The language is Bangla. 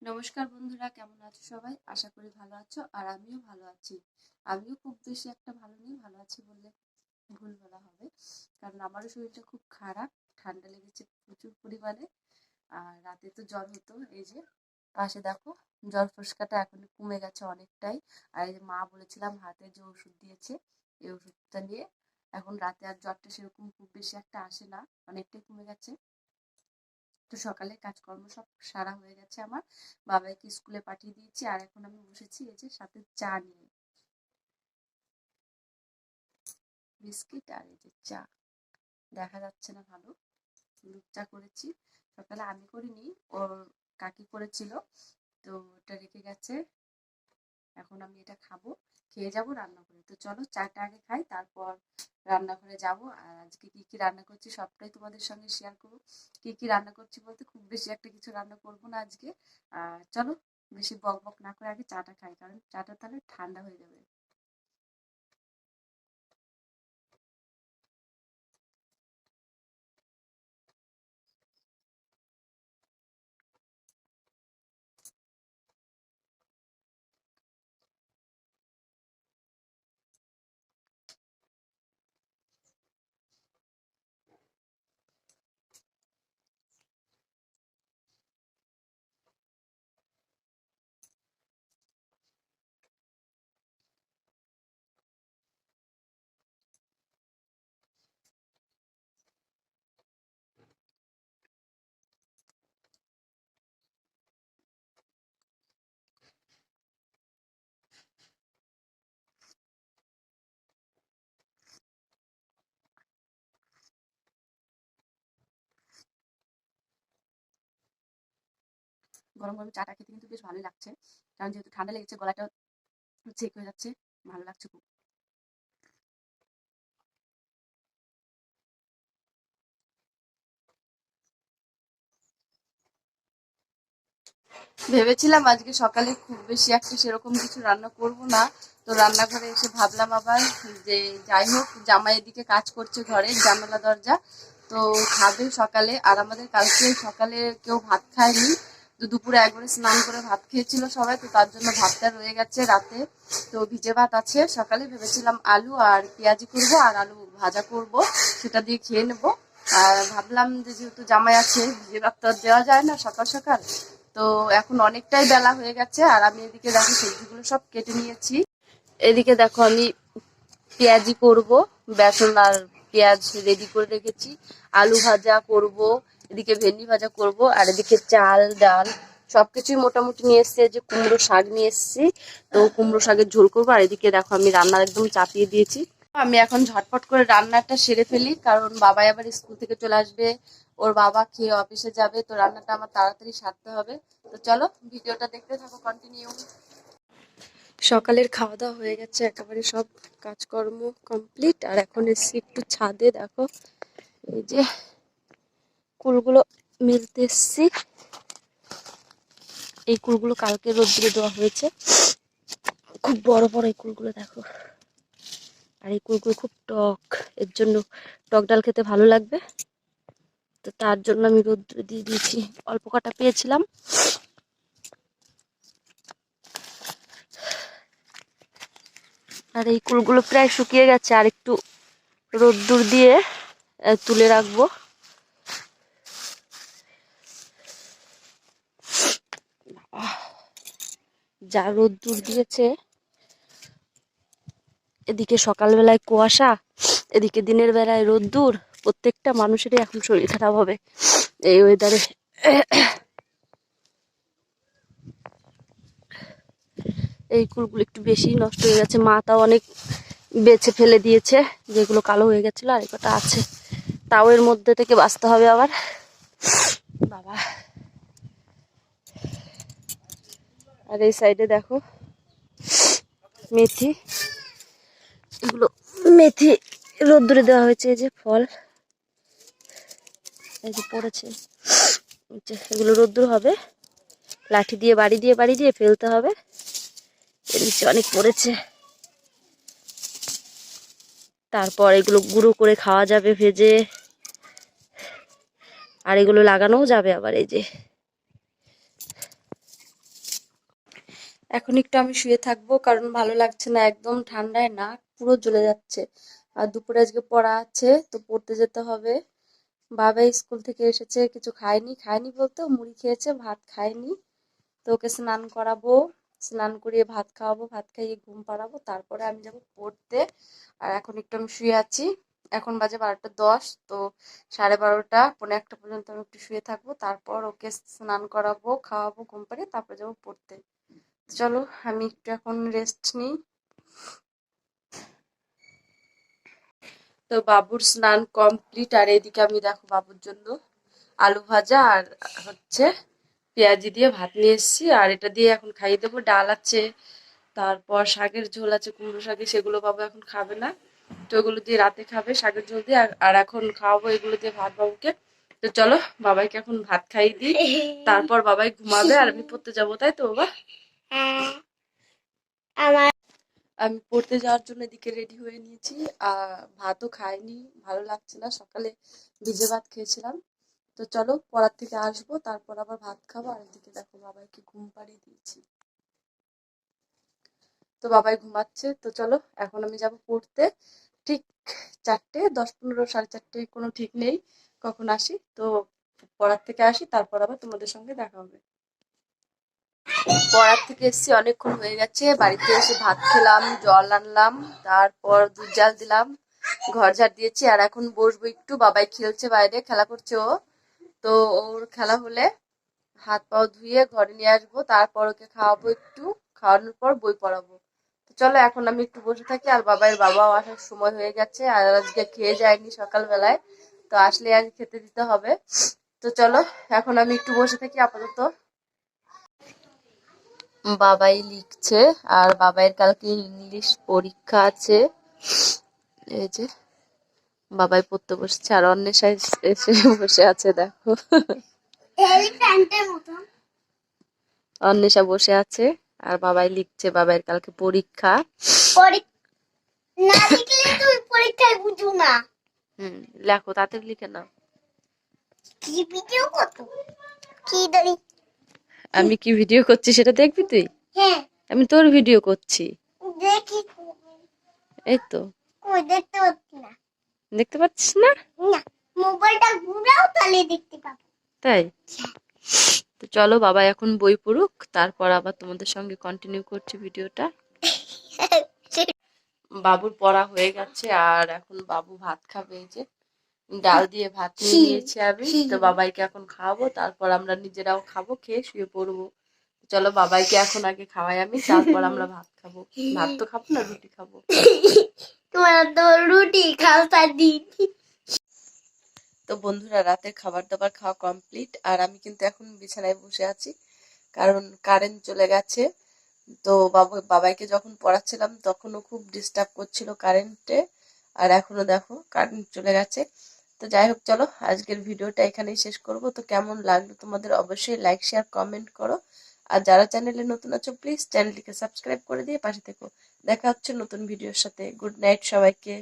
নমস্কার বন্ধুরা, কেমন আছো সবাই? আশা করি ভালো আছো আর আমিও ভালো আছি। আমিও খুব বেশি একটা ভালো নেই, ভালো আছি বললে ভুল বলা হবে। কারণ আমারও শরীরটা খুব খারাপ, ঠান্ডা লেগেছে প্রচুর পরিমাণে। আর রাতে তো জ্বর হতো, এই যে পাশে দেখো জ্বর ফোসকাটা এখন কমে গেছে অনেকটাই। আর এই যে মা বলেছিলাম হাতে যে ওষুধ দিয়েছে, এই ওষুধটা নিয়ে এখন রাতে আর জ্বরটা সেরকম খুব বেশি একটা আসে না, অনেকটাই কমে গেছে। তো সকালে কাজকর্ম সব সারা হয়ে গেছে আমার, বাবাকে স্কুলে পাঠিয়ে দিয়েছি আর এখন আমি বসেছি এই যে সাথে চা নিয়ে, বিস্কিট আর এই যে চা। দেখা যাচ্ছে না ভালো, দুধ চা করেছি। সকালে আমি করিনি, ওর কাকি করেছিল, তো ওটা রেখে গেছে। এখন আমি এটা খাবো, খেয়ে যাব রান্না করে। তো চলো চাটা আগে খাই, তারপর রান্নাঘরে যাব। আর আজকে কি কি রান্না করছি সবটাই তোমাদের সঙ্গে শেয়ার করবো। কি কি রান্না করছি বলতে খুব বেশি একটা কিছু রান্না করবো না আজকে। আর চলো বেশি বক বক না করে আগে চাটা খাই, কারণ চাটা তাহলে ঠান্ডা হয়ে যাবে। গরম গরম চাটা খেতে কিন্তু বেশ ভালোই লাগছে, কারণ যেহেতু ঠান্ডা লেগেছে গলাটা চেক হয়ে যাচ্ছে, ভালো লাগছে খুব। ভেবেছিলাম আজকে সকালে খুব বেশি একটা সেরকম কিছু রান্না করব না, তো রান্নাঘরে এসে ভাবলাম আবার যে যাই হোক, জামাই এদিকে কাজ করছে ঘরে জানালা দরজা, তো খাবে সকালে। আর আমাদের কালকে সকালে কেউ ভাত খায়নি, তো দুপুরে একবারে স্নান করে ভাত খেয়েছিল সবাই, তো তার জন্য ভাতটা রয়ে গেছে রাতে। তো ভিজে ভাত আছে, সকালে ভেবেছিলাম আলু আর পেঁয়াজি করব আর আলু ভাজা করব, সেটা দিয়ে খেয়ে নেব। আর ভাবলাম যে যেহেতু জামাই আছে, ভিজে ভাত তো আর দেওয়া যায় না সকাল সকাল। তো এখন অনেকটাই বেলা হয়ে গেছে আর আমি এদিকে দেখো সবজিগুলো সব কেটে নিয়েছি। এদিকে দেখো আমি পেঁয়াজি করব, বেসন আর পেঁয়াজ রেডি করে রেখেছি। আলু ভাজা করব, এদিকে ভেন্ডি ভাজা করব, আর এদিকে চাল ডাল সবকিছুই মোটামুটি নিয়ে এসছি। যে কুমড়ো শাক নিয়ে এসছি, তো কুমড়ো শাকের ঝোল করবো। আর এদিকে দেখো আমি রান্না একদম চাপিয়ে দিয়েছি। আমি এখন ঝটপট করে রান্নাটা সেরে ফেলি, কারণ বাবা আবার স্কুল থেকে চলে আসবে, ওর বাবা খেয়ে অফিসে যাবে, তো রান্নাটা আমার তাড়াতাড়ি সারতে হবে। তো চলো ভিডিওটা দেখতে থাকো কন্টিনিউ। সকালের খাওয়া দাওয়া হয়ে গেছে, একেবারে সব কাজকর্ম কমপ্লিট। আর এখন এসছি একটু ছাদে, দেখো এই যে কুলগুলো মেলতে এসছি। এই কুলগুলো কালকে রোদ্দুরে দেওয়া হয়েছে, খুব বড় বড় এই কুলগুলো দেখো। আর এই কুলগুলো খুব টক, এর জন্য টক ডাল খেতে ভালো লাগবে, তো তার জন্য আমি রোদ্দুরে দিয়ে দিয়েছি। অল্প কটা পেয়েছিলাম। আর এই কুলগুলো প্রায় শুকিয়ে গেছে, আর একটু রোদ্দুর দিয়ে তুলে রাখবো। যা রোদ্দুর দিয়েছে, এদিকে সকালবেলায় কুয়াশা, এদিকে দিনের বেলায় রোদ্দুর, প্রত্যেকটা মানুষেরই এখন শরীর খারাপ হবে এই ওয়েদারে। এই কুলগুলো একটু বেশি নষ্ট হয়ে গেছে, মা তাও অনেক বেছে ফেলে দিয়েছে, যেগুলো কালো হয়ে গেছিল আর কটা আছে, তাও এর মধ্যে থেকে বাঁচতে হবে আবার। বাবা, আর এই সাইডে দেখো মেথি, এগুলো মেথি রোদ্দুরে দেওয়া হয়েছে। এই যে ফল, এই যে পড়েছে, এগুলো রোদ্দুর হবে, লাঠি দিয়ে বাড়ি দিয়ে ফেলতে হবে। এর নিচে অনেক পড়েছে, তারপর এগুলো গুঁড়ো করে খাওয়া যাবে ভেজে, আর এগুলো লাগানোও যাবে আবার। এই যে এখন একটু আমি শুয়ে থাকবো, কারণ ভালো লাগছে না, একদম ঠান্ডায় নাক পুরো জ্বলে যাচ্ছে। আর দুপুরে আজকে পড়া আছে, তো পড়তে যেতে হবে। বাবা স্কুল থেকে এসেছে, কিছু খায়নি, খায়নি বলতে ও মুড়ি খেয়েছে, ভাত খায়নি। তো ওকে স্নান করাবো, স্নান করিয়ে ভাত খাওয়াবো, ভাত খাইয়ে ঘুম পাড়াবো, তারপরে আমি যাবো পড়তে। আর এখন একটু আমি শুয়ে আছি, এখন বাজে 12টা 10। তো 12:30 পৌনে 1 পর্যন্ত আমি একটু শুয়ে থাকবো, তারপর ওকে স্নান করাবো, খাওয়াবো, ঘুম পাড়িয়ে তারপরে যাবো পড়তে। চলো আমি একটু এখন রেস্ট নিই। তো বাবুর স্নান কমপ্লিট, আর এদিকে আমি দেখো বাবুর জন্য আলু ভাজা আর হচ্ছে পেঁয়াজি দিয়ে ভাত নিয়ে এসেছি, আর এটা দিয়ে এখন খাইয়ে দেবো। ডাল আছে, তারপর শাকের ঝোল আছে, কুমড়ো শাকের, সেগুলো বাবু এখন খাবে না, তো ওগুলো দিয়ে রাতে খাবে শাকের ঝোল দিয়ে। আর এখন খাওয়াবো এগুলো দিয়ে ভাত বাবুকে। তো চলো বাবাইকে এখন ভাত খাইয়ে দিই, তারপর বাবাই ঘুমাবে আর আমি পড়তে যাবো, তাই তো বাবা? আমি পড়তে যাওয়ার জন্য এদিকে রেডি হয়ে নিয়েছি। ভাতও খাইনি, ভালো লাগছে না, সকালে ভিজে ভাত খেয়েছিলাম। তো চলো পড়ার থেকে আসবো, তারপর আবার ভাত খাবো। আর এদিকে দেখো বাবাইকে ঘুম পাড়িয়ে দিয়েছি, তো বাবাই ঘুমাচ্ছে। তো চলো এখন আমি যাব পড়তে, ঠিক 4:10, 15, 4:30, কোনো ঠিক নেই কখন আসি। তো পড়ার থেকে আসি, তারপর আবার তোমাদের সঙ্গে দেখা হবে। পড়ার থেকে এসেছি, অনেকক্ষণ হয়ে গেছে। বাড়িতে এসে ভাত খেলাম, জল আনলাম, তারপর দুধ জাল দিলাম, ঘর ঝাড় দিয়েছি। আর এখন বসবো একটু, বাবাই খেলছে বাইরে, খেলা করছে ও। তো ওর খেলা হলে হাত পাও ধুয়ে ঘরে নিয়ে আসবো, তারপর ওকে খাওয়াবো একটু, খাওয়ানোর পর বই পড়াবো। তো চলো এখন আমি একটু বসে থাকি। আর বাবাও আসার সময় হয়ে গেছে, আর আজকে খেয়ে যায়নি সকালবেলায়, তো আসলে আজ খেতে দিতে হবে। তো চলো এখন আমি একটু বসে থাকি আপাতত। বাবাই লিখছে, আর বাবাইয়ের কালকে ইংলিশ পরীক্ষা আছে। এই যে বাবাই পড়তে বসছে, আর অন্বেষা এসে বসে আছে দেখো, অন্বেষা বসে আছে আর বাবাই লিখছে, বাবাইয়ের কালকে পরীক্ষা। না লিখলে তুই পরীক্ষায় বুঝু না। লেখো, তাড়াতাড়ি লিখে নাও। কি ভিডিও কত কি দাঁড়ি আমি কি ভিডিও করছি সেটা দেখবি তুই? হ্যাঁ আমি তোর ভিডিও করছি। দেখি। এই তো, কই দেখতে পাচ্ছি না। দেখতে পাচ্ছিস না? না, মোবাইলটা ঘুরাও তাহলে দেখতে পাবো। তাই? তো চলো বাবা এখন বই পড়ুক, তারপর আবার তোমাদের সঙ্গে কন্টিনিউ করছি ভিডিওটা। বাবুর পড়া হয়ে গেছে, আর এখন বাবু ভাত খাবে। এই যে ডাল দিয়ে ভাত নিয়ে নিয়েছি আমি, তো বাবাইকে এখন খাওয়াবো, তারপর আমরা নিজেরাও খাবো, খেয়ে শুয়ে পড়বো। চলো বাবাইকে এখন আগে খাওয়াই আমি, তারপর আমরা ভাত খাবো। ভাত তো খাবো না, রুটি খাবো। তোমার তো রুটি খাও দিন। তো বন্ধুরা, রাতের খাবার দাবার খাওয়া কমপ্লিট, আর আমি কিন্তু এখন বিছানায় বসে আছি, কারণ কারেন্ট চলে গেছে। তো বাবাইকে যখন পড়াচ্ছিলাম তখনও খুব ডিস্টার্ব করছিল কারেন্টে, আর এখনো দেখো কারেন্ট চলে গেছে। তো যাই হোক, চলো আজকের ভিডিওটা এখানেই শেষ করব। তো কেমন লাগলো তোমাদের অবশ্যই লাইক শেয়ার কমেন্ট করো, আর যারা চ্যানেলে নতুন আছো প্লিজ চ্যানেলটিকে সাবস্ক্রাইব করে দিয়ে পাশে থেকো। দেখা হচ্ছে নতুন ভিডিওর সাথে। গুড নাইট সবাইকে।